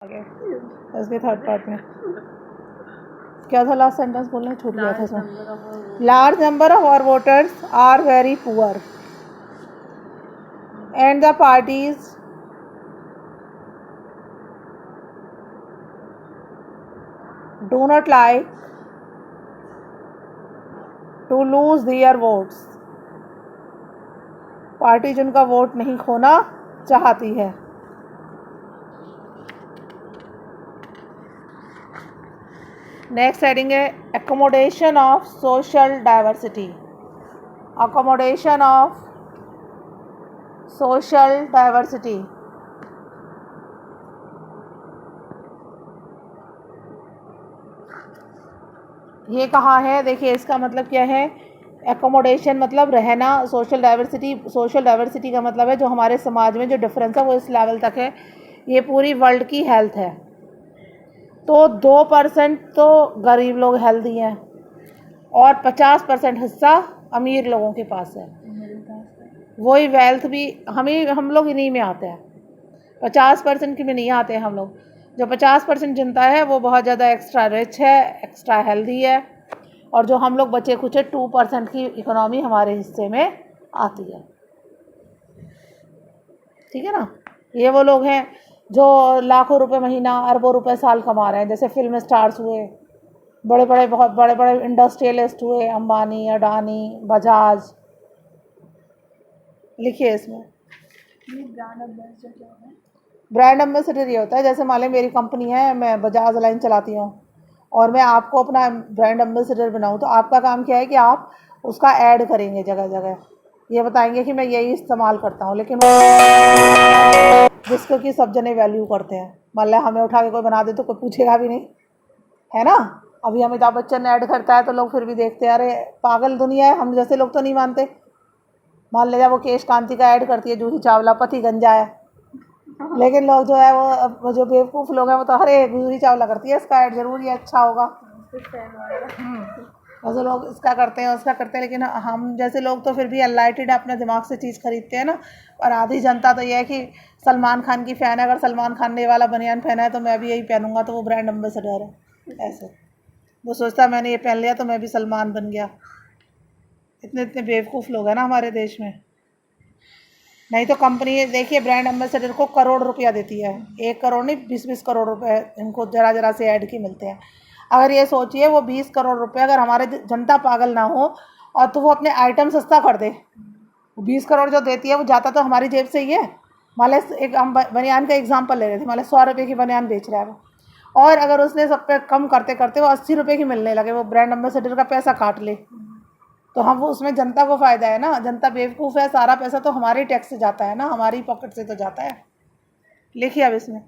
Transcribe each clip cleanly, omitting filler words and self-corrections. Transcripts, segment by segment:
आगे इसके third part में क्या था? लास्ट सेंटेंस बोलना छूट गया था इसमें। Large number of our voters are very poor and the parties do not like to lose their votes. Party जिनका वोट नहीं खोना चाहती है। नेक्स्ट हेडिंग है accommodation of social diversity. Accommodation of social diversity. ये कहाँ है? देखिए इसका मतलब क्या है। एकोमोडेशन मतलब रहना, सोशल डाइवर्सिटी का मतलब है जो हमारे समाज में जो डिफरेंस है वो इस लेवल तक है। ये पूरी वर्ल्ड की हेल्थ है। तो 2% तो गरीब लोग हेल्दी हैं और 50% हिस्सा अमीर लोगों के पास है। वही वेल्थ भी हम लोग इन्हीं में आते हैं। 50% की में नहीं आते हैं हम लोग। जो 50% जनता है वो बहुत ज़्यादा एक्स्ट्रा रिच है, एक्स्ट्रा हेल्दी है, और जो हम लोग बचे कुछ 2% की इकोनॉमी हमारे हिस्से में आती है। ठीक है ना? ये वो लोग हैं जो लाखों रुपए महीना, अरबों रुपए साल कमा रहे हैं। जैसे फिल्म स्टार्स हुए, बहुत बड़े बड़े इंडस्ट्रियलिस्ट हुए, अंबानी, अडानी, बजाज। लिखिए इसमें ब्रांड एम्बेसडर ये होता है, जैसे मान लें मेरी कंपनी है, मैं बजाज लाइन चलाती हूँ और मैं आपको अपना ब्रांड एम्बेसडर बनाऊँ, तो आपका काम क्या है कि आप उसका ऐड करेंगे जगह जगह, ये बताएंगे कि मैं यही इस्तेमाल करता हूँ, लेकिन जिसको कि सब जने वैल्यू करते हैं। मान लें हमें उठा के कोई बना दे तो कोई पूछेगा भी नहीं, है ना? अभी अमिताभ बच्चन ऐड करता है तो लोग फिर भी देखते हैं, अरे पागल दुनिया है, हम जैसे लोग तो नहीं मानते। मान लिया वो केश कांति का ऐड करती है जूही चावला, पति गंजा है, लेकिन लोग जो है वो जो बेवकूफ़ लोग हैं वो तो अरे जूही चावला करती है, इसका ऐड जरूर ये अच्छा होगा। वैसे लोग इसका करते हैं उसका करते हैं, लेकिन हम जैसे लोग तो फिर भी अनलाइटेड अपने दिमाग से चीज़ खरीदते हैं ना। और आधी जनता तो ये है कि सलमान खान की फ़ैन है, अगर सलमान खान ने वाला बनियान पहना है तो मैं भी यही पहनूंगा, तो वो ब्रांड एम्बेसडर है। ऐसे वो सोचता है मैंने ये पहन लिया तो मैं भी सलमान बन गया। इतने इतने बेवकूफ़ लोग हैं ना हमारे देश में। नहीं तो कंपनी देखिए ब्रांड एम्बेसडर को करोड़ रुपया देती है, 1 करोड़ नहीं, 20-20 करोड़ रुपए इनको जरा जरा से ऐड के मिलते हैं। अगर ये सोचिए वो 20 करोड़ रुपए अगर हमारे जनता पागल ना हो और तो वो अपने आइटम सस्ता कर दे, 20 करोड़ जो देती है वो जाता तो हमारी जेब से ही है। मान लें एक हम बनियान का एग्जाम्पल ले रहे थे, मान लें 100 रुपये की बनियान बेच रहा है वो, और अगर उसने सब पे कम करते करते वो 80 रुपये की मिलने लगे, वो ब्रांड एम्बेसडर का पैसा काट ले, तो हम वो उसमें जनता को फ़ायदा है ना। जनता बेवकूफ़ है, सारा पैसा तो हमारे टैक्स से जाता है ना, हमारी पॉकेट से तो जाता है। लिखिए अब इसमें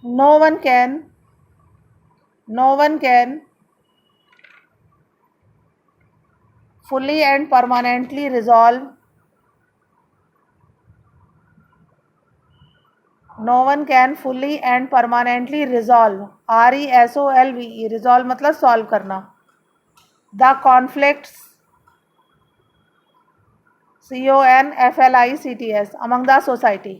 no one can fully and permanently resolve no one can fully and permanently resolve RESOLVE resolve मतलब सॉल्व करना the conflicts CONFLICTS among the society।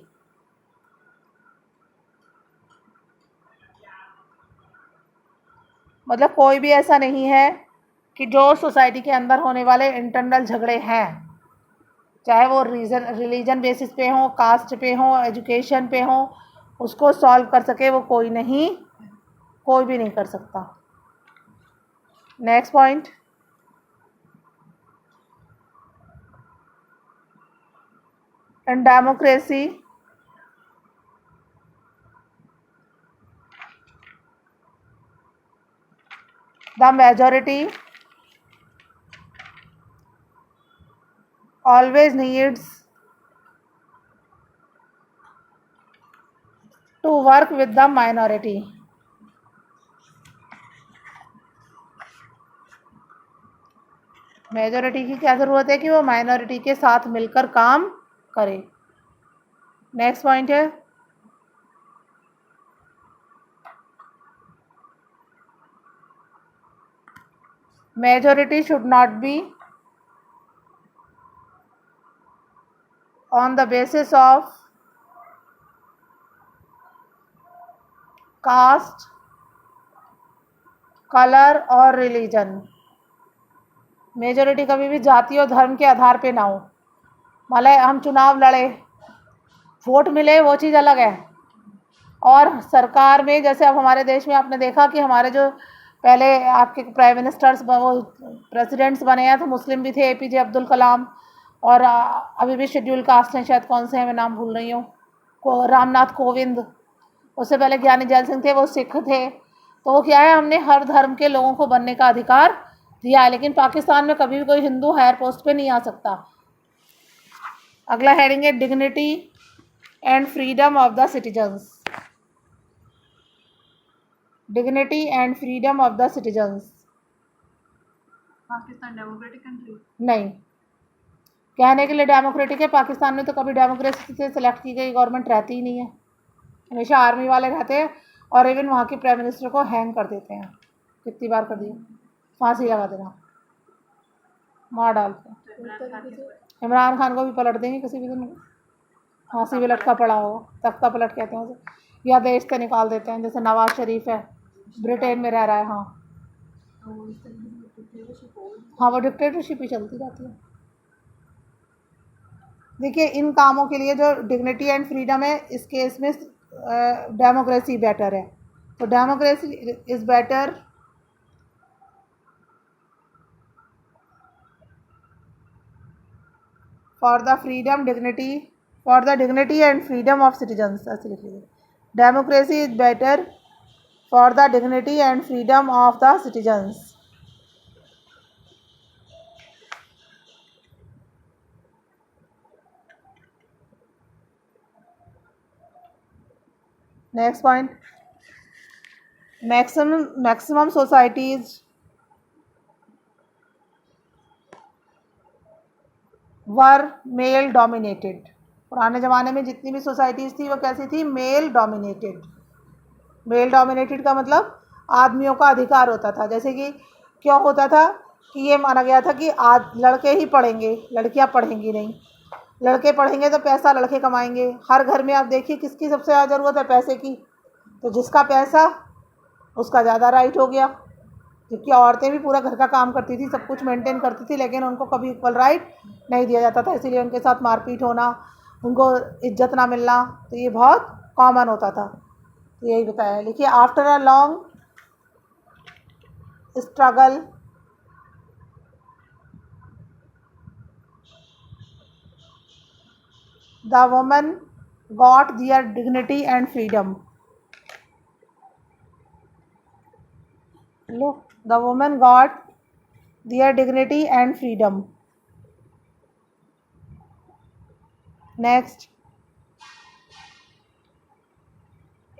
मतलब कोई भी ऐसा नहीं है कि जो सोसाइटी के अंदर होने वाले इंटरनल झगड़े हैं, चाहे वो रिलीजन बेसिस पे हो, कास्ट पे हो, एजुकेशन पे हो, उसको सॉल्व कर सके वो कोई भी नहीं कर सकता। Next point, in democracy the majority always needs to work with the minority। Majority की क्या ज़रूरत है कि वो माइनॉरिटी के साथ मिलकर काम करे। नेक्स्ट पॉइंट है majority should not be on the basis of caste, colour और रिलीजन। मेजोरिटी कभी भी जाति और धर्म के आधार पे ना हो। मतलब हम चुनाव लड़े, वोट मिले, वो चीज़ अलग है। और सरकार में जैसे अब हमारे देश में आपने देखा कि हमारे जो पहले आपके प्राइम मिनिस्टर्स वो प्रेसिडेंट्स बने हैं तो मुस्लिम भी थे, APJ अब्दुल कलाम, और अभी भी शेड्यूल कास्ट हैं शायद, कौन से हैं मैं नाम भूल रही हूँ, रामनाथ कोविंद। उससे पहले ज्ञानी जैल सिंह थे, वो सिख थे। तो वो क्या है, हमने हर धर्म के लोगों को बनने का अधिकार दिया है, लेकिन पाकिस्तान में कभी भी कोई हिंदू हायर पोस्ट पे नहीं आ सकता। अगला हेडिंग है dignity and freedom of the citizens. Dignity and freedom of the citizens. Pakistan democratic country नहीं, कहने के लिए डेमोक्रेटिक है, पाकिस्तान में तो कभी डेमोक्रेसी से सिलेक्ट की गई गवर्नमेंट रहती ही नहीं है, हमेशा आर्मी वाले रहते हैं। और इवन वहाँ के प्राइम मिनिस्टर को हैंग कर देते हैं, कितनी बार कर दिया, फांसी लगा देना, मार डालते। इमरान खान को भी पलट देंगे किसी भी दिन, फांसी भी लटका पड़ा हो, तख्ता पलट कहते हैं उसे, या देश से निकाल देते हैं। जैसे नवाज शरीफ है, ब्रिटेन में रह रहा है। हाँ, वो डिक्टेटरशिप ही चलती रहती है। देखिए, इन कामों के लिए जो डिग्निटी एंड फ्रीडम है, इस केस में डेमोक्रेसी बेटर है। तो democracy is better for the freedom dignity for the dignity and freedom of citizens. ऐसे लिख लीजिए, democracy is better for the dignity and freedom of the citizens. Next point, maximum societies were male dominated. पुराने ज़माने में जितनी भी societies थी वो कैसी थी, मेल डोमिनेटेड। मेल डोमिनेटेड का मतलब आदमियों का अधिकार होता था। जैसे कि क्यों होता था कि ये माना गया था कि आज लड़के ही पढ़ेंगे, लड़कियां पढ़ेंगी नहीं। लड़के पढ़ेंगे तो पैसा लड़के कमाएंगे। हर घर में आप देखिए किसकी सबसे ज़्यादा ज़रूरत है, पैसे की। तो जिसका पैसा उसका ज़्यादा राइट हो गया। जबकि औरतें भी पूरा घर का काम करती थी, सब कुछ मेंटेन करती थी, लेकिन उनको कभी इक्वल राइट नहीं दिया जाता था। इसीलिए उनके साथ मारपीट होना, उनको इज्जत ना मिलना, तो ये बहुत कॉमन होता था। तो यही बताया। लिखिए, after a long struggle the women got there dignity and freedom. Low, the women got there dignity and freedom. Next,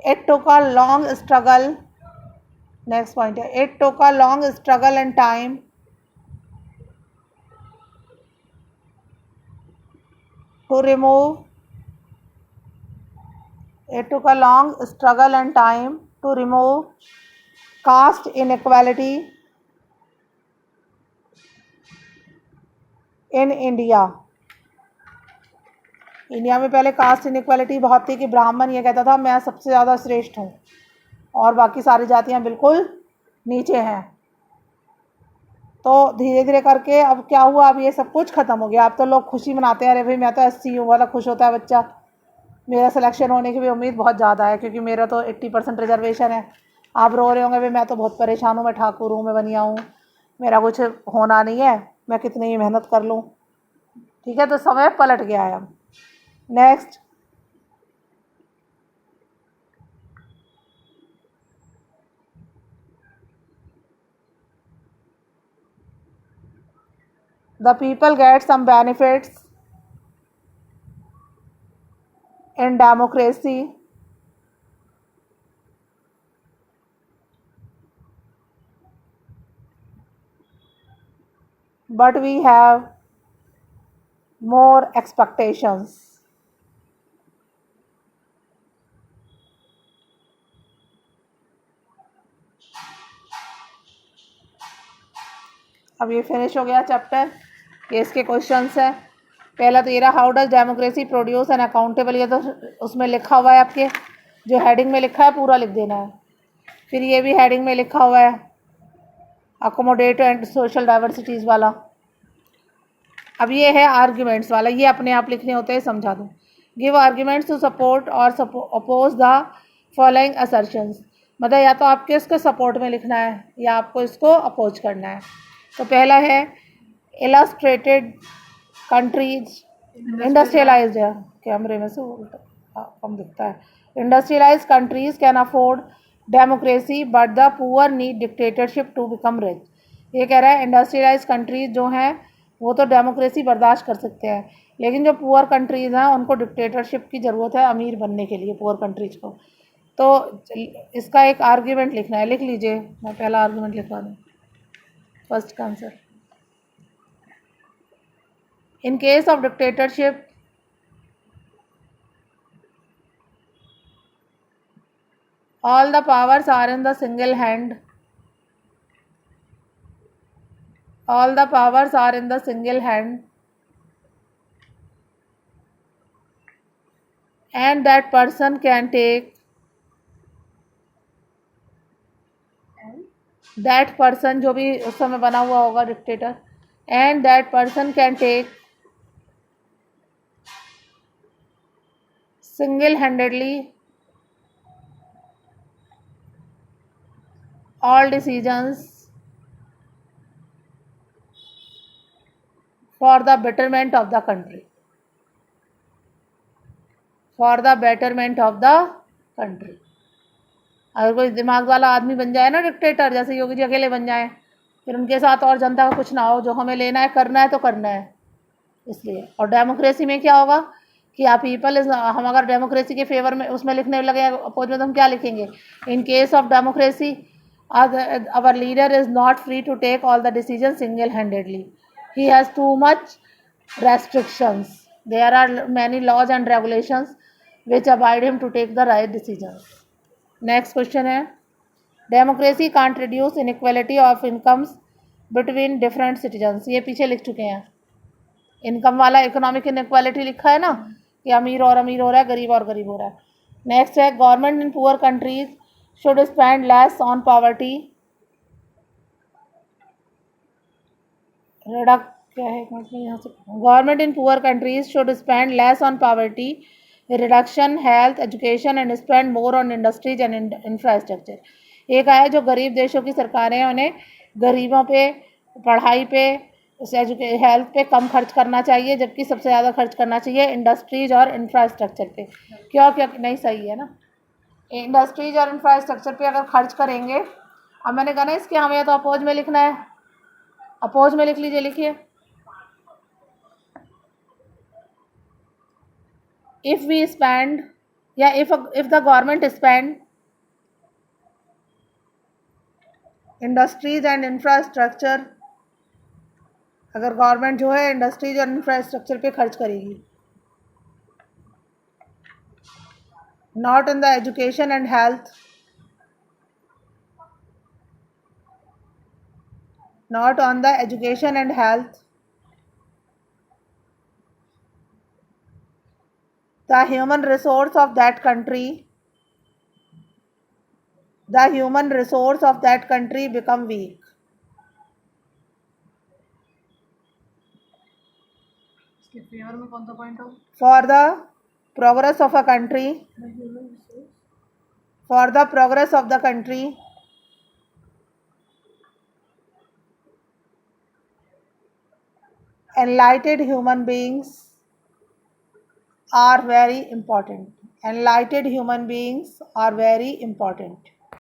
it took a long struggle. Next point है, it took a long struggle and time to remove it took a long struggle and time to remove caste inequality in India. India में पहले cast inequality बहुत थी कि ब्राह्मण ये कहता था मैं सबसे ज़्यादा श्रेष्ठ हूँ और बाकी सारी जातियाँ बिल्कुल नीचे हैं। तो धीरे धीरे करके अब क्या हुआ, अब ये सब कुछ ख़त्म हो गया। अब तो लोग खुशी मनाते हैं, अरे भाई मैं तो SC हूँ वाला खुश होता है बच्चा, मेरा सिलेक्शन होने की भी उम्मीद बहुत ज़्यादा है क्योंकि मेरा तो 80% रिजर्वेशन है। आप रो रहे होंगे भाई मैं तो बहुत परेशान हूँ, मैं ठाकुर हूँ, मैं बनिया हूँ, मेरा कुछ होना नहीं है, मैं कितनी ही मेहनत कर लूँ। ठीक है, तो समय पलट गया है अब। Next, the people get some benefits in democracy but we have more expectations. अब ये फिनिश हो गया चैप्टर, ये इसके क्वेश्चंस हैं। पहला तो ये रहा, how does democracy produce an accountable, ये तो उसमें लिखा हुआ है, आपके जो हेडिंग में लिखा है पूरा लिख देना है। फिर ये भी हेडिंग में लिखा हुआ है, अकोमोडेट एंड सोशल डाइवर्सिटीज़ वाला। अब ये है आर्ग्यूमेंट्स वाला, ये अपने आप लिखने होते हैं, समझा दूँ। गिव आर्ग्यूमेंट्स टू सपोर्ट और अपोज द फॉलोइंग असर्शंस, मतलब या तो आपके इसके सपोर्ट में लिखना है या आपको इसको अपोज करना है। तो पहला है इलस्ट्रेटेड कंट्रीज इंडस्ट्रियलाइज्ड है, कैमरे में से कम दिखता है। Industrialised countries can afford democracy but the poor need dictatorship to become rich. ये कह रहा है इंडस्ट्रियलाइज्ड कंट्रीज जो हैं वो तो डेमोक्रेसी बर्दाश्त कर सकते हैं, लेकिन जो पुअर कंट्रीज़ हैं उनको डिक्टेटरशिप की ज़रूरत है अमीर बनने के लिए, पुअर कंट्रीज को। तो इसका एक आर्ग्यूमेंट लिखना है, लिख लीजिए, मैं पहला आर्ग्यूमेंट लिखवा दूँ। फर्स्ट का answer, in case of dictatorship all the powers are in the single hand, all the powers are in the single hand, and that person can take, that person जो भी उस समय बना हुआ होगा dictator, and that person can take single-handedly all decisions for the betterment of the country, for the betterment of the country। अगर कोई दिमाग वाला आदमी बन जाए ना डिक्टेटर, जैसे योगी जी अकेले बन जाए, फिर उनके साथ और जनता का कुछ ना हो, जो हमें लेना है करना है तो करना है, इसलिए। और डेमोक्रेसी में क्या होगा कि आप पीपल इज, हम अगर डेमोक्रेसी के फेवर में उसमें लिखने लगे अपोज में तो हम क्या लिखेंगे, in case of democracy our leader is not free to take all the decision single handedly, he has too much restrictions, there are many laws and regulations which abide him to take the right decisions। Next question है, democracy can't reduce inequality of incomes between different citizens, ये पीछे लिख चुके हैं। Income वाला economic inequality लिखा है ना, कि अमीर और अमीर हो रहा है, गरीब और गरीब हो रहा है। नेक्स्ट है, government in poor countries should spend less on poverty redact, क्या है यहाँ से, government in poor countries should spend less on poverty reduction, health, education and spend more on industries and infrastructure. एक है जो गरीब देशों की सरकारें हैं उन्हें गरीबों पे, पढ़ाई पे, हेल्थ पे कम खर्च करना चाहिए, जबकि सबसे ज़्यादा खर्च करना चाहिए इंडस्ट्रीज और इंफ्रास्ट्रक्चर पे। क्यों क्यों नहीं, सही है ना, इंडस्ट्रीज और इंफ्रास्ट्रक्चर पे अगर खर्च करेंगे। अब मैंने कहा ना इसके हमें तो अपोज में लिखना है, अपोज में लिख लीजिए, लिखिए, if we spend, या if the government spend industries and infrastructure, अगर गवर्नमेंट जो है इंडस्ट्रीज और इंफ्रास्ट्रक्चर पे खर्च करेगी, not in the education and health, not on the education and health, the human resource of that country, the human resource of that country become weak। इसके favour में कौन सा पॉइंट हो, for the progress of a country, for the progress of the country, enlightened human beings are very important, enlightened human beings are very important।